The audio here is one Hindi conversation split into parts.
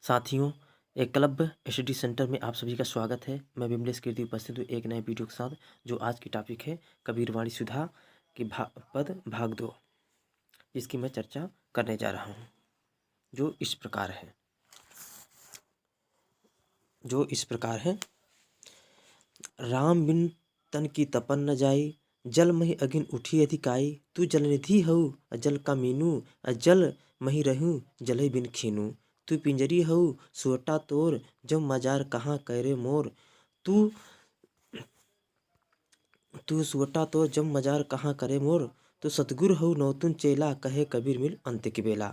साथियों, एकलव्य स्टडी सेंटर में आप सभी का स्वागत है। मैं विमलेश कीर्ति उपस्थित हूँ एक नए वीडियो के साथ। जो आज की टॉपिक है कबीरवाणी सुधा की पद भाग 2, इसकी मैं चर्चा करने जा रहा हूँ। जो इस प्रकार है। राम बिन तन की तपन न जाई, जल मही अगिन उठी अधिकाई। तू जलनिधि हऊ अजल का मीनू, अजल मही रहूं जलहि बिन खीनू। तू पिंजरी हऊ सुअटा तोर, जब मजार कहाँ करे मोर। तू तू सुअटा तोर जब मजार कहाँ करे मोर। तू सतगुरु हऊ नौतुन चेला, कहे कबीर मिल अंत की बेला।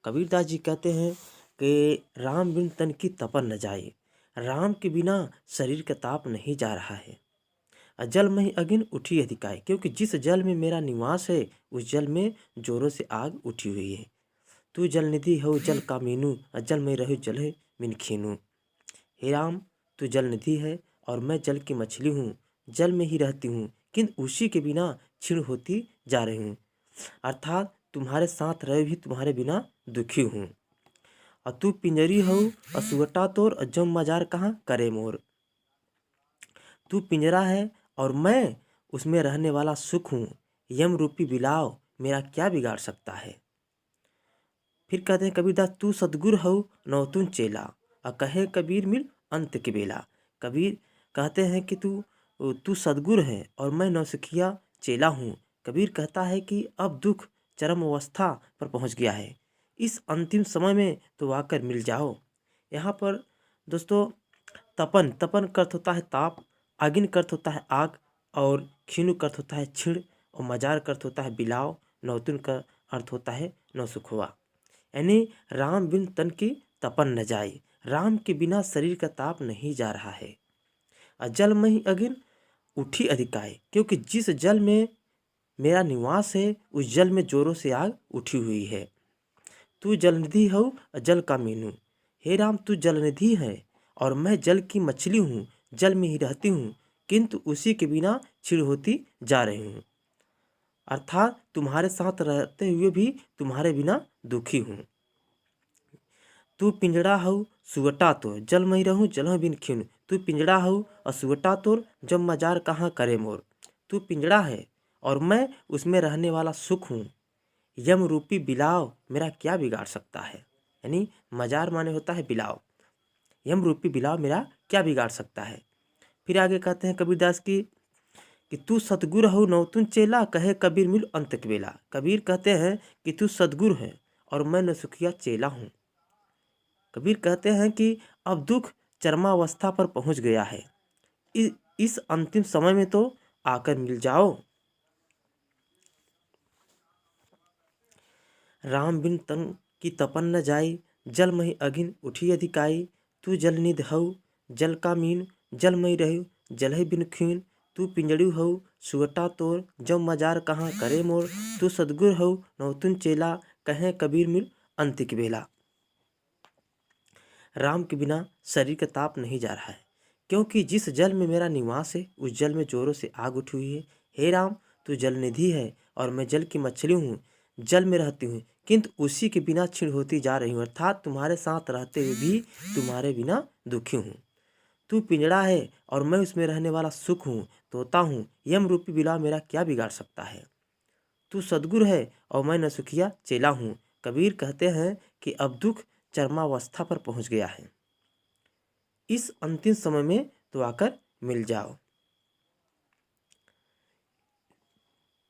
कबीरदास जी कहते हैं कि राम बिन तन की तपन न जाए, राम के बिना शरीर का ताप नहीं जा रहा है। जल में ही अगिन उठी अधिकाई, क्योंकि जिस जल में मेरा निवास है उस जल में जोरों से आग उठी हुई है। तू जल निधि हो जल का मीनू, जल में रहु जल है मिन खीनू। हे राम, तू जल निधि है और मैं जल की मछली हूँ, जल में ही रहती हूँ, किंतु उसी के बिना क्षीण होती जा रही हूँ। अर्थात तुम्हारे साथ रहे भी तुम्हारे बिना दुखी हूँ। और तू पिंजरी हो और सुअटा तोर, जम मजार कहाँ करे मोर। तू पिंजरा है और मैं उसमें रहने वाला सुख हूँ, यम रूपी बिलाव मेरा क्या बिगाड़ सकता है। फिर कहते हैं कबीरदास, तू सदगुरु हऊ नौतुन चेला, और कहे कबीर मिल अंत के बेला। कबीर कहते हैं कि तू सदगुरु है और मैं नौसिखिया चेला हूँ। कबीर कहता है कि अब दुख चरम अवस्था पर पहुँच गया है, इस अंतिम समय में तो आकर मिल जाओ। यहाँ पर दोस्तों तपन का अर्थ होता है ताप, आगिन का अर्थ होता है आग, और खीनु का अर्थ होता है छिड़, और मजार का अर्थ होता है बिलाव, नौतुन का अर्थ होता है नौसुख हुआ। यानी राम बिन तन की तपन न जाए, राम के बिना शरीर का ताप नहीं जा रहा है। जल में ही अगिन उठी अधिकाई, क्योंकि जिस जल में मेरा निवास है उस जल में जोरों से आग उठी हुई है। तू जलनिधि हो जल का मीनू। हे राम, तू जलनिधि है और मैं जल की मछली हूँ, जल में ही रहती हूँ, किंतु उसी के बिना क्षीण होती जा रही हूँ। अर्थात तुम्हारे साथ रहते हुए भी तुम्हारे बिना दुखी हूँ। तू पिंजड़ा हऊ सुअटा तोर, जल में ही रहूं जल बिन खीन। तू पिंजड़ा हऊ और सुअटा तोर, जब मजार कहाँ करे मोर। तू पिंजड़ा है और मैं उसमें रहने वाला सुख हूँ, यम रूपी बिलाव मेरा क्या बिगाड़ सकता है। यानी मजार माने होता है बिलाव, यम रूपी बिलाव मेरा क्या बिगाड़ सकता है। फिर आगे कहते हैं कबीरदास की कि तू सतगुरु हो नौतुन चेला, कहे कबीर मिल अंत की बेला। कबीर कहते हैं कि तू सदगुरु है और मैं नौसिखिया चेला हूँ। कबीर कहते हैं कि अब दुख चरमावस्था पर पहुँच गया है, इस अंतिम समय में तो आकर मिल जाओ। राम बिन तन की तपन न जाई, जल मही अगिन उठी अधिकाई। तू जलनिधि हऊ जल का मीन, जल मही रहू जलहि बिन खीन। तू पिंजड़ी हऊ सुअटा तोर, जब मजार कहाँ करे मोर। तू सदगुरु हऊ नौतुन चेला, कहें कबीर मिल अंत की बेला। राम के बिना शरीर का ताप नहीं जा रहा है, क्योंकि जिस जल में मेरा निवास है उस जल में जोरों से आग उठी हुई है। हे राम, तू जलनिधि है और मैं जल की मछली हूँ, जल में रहती हूँ, किंतु उसी के बिना क्षीण होती जा रही हूँ। अर्थात तुम्हारे साथ रहते हुए भी तुम्हारे बिना दुखी हूँ। तू पिंजड़ा है और मैं उसमें रहने वाला सुख हूँ, तोता हूँ, यम रूपी बिलाव मेरा क्या बिगाड़ सकता है। तू सदगुरु है और मैं नौसिखिया चेला हूँ। कबीर कहते हैं कि अब दुख चरमावस्था पर पहुँच गया है, इस अंतिम समय में तो आकर मिल जाओ।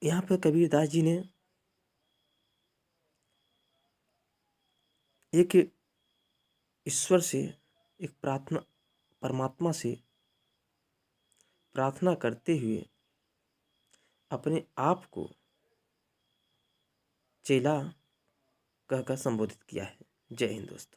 यहाँ पर कबीरदास जी ने एक ईश्वर से, एक परमात्मा से प्रार्थना करते हुए अपने आप को चेला कहकर संबोधित किया है। जय हिंद दोस्तों।